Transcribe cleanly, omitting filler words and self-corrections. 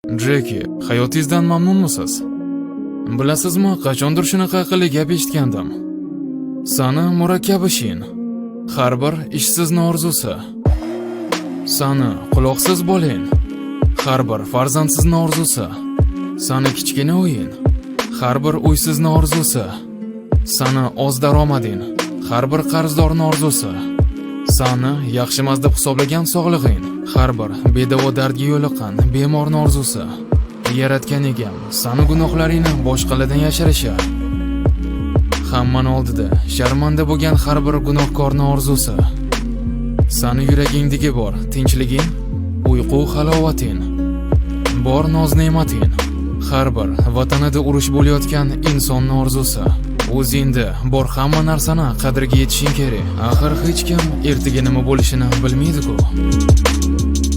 Jeki, hayotingizdan mamnunmisiz? Bilasizmi, qachondir shunaqa aqlli gap eshitgandim. Sani murakkab ishing, har bir ishsizning orzusi. Sani quloqsiz bo'ling, har bir farzandsizning orzusi. Sani kichkina o'yin, har bir uysizning orzusi. Sani oz daromading, har bir qarzdorning orzusi. Sani yaxshimas deb hisoblagan sog'lig'ing, har bir bedavo dardga yo'liqqan bemorning orzusi. Yaratgan egam sani gunohlaringni boshqalardan yashirishi. Hammani oldida sharmanda bo'lgan har bir gunohkorning orzusi. Sani yuragingdagi bor tinchliging, uyqu halovating, bor noz-ne'mating, har bir vatanida urush bo'layotgan insonning orzusi. O'zingda bor hamma narsani qadriga yetishing kerak. Axir hech kim ertaga nima bo'lishini bilmaydi-ku.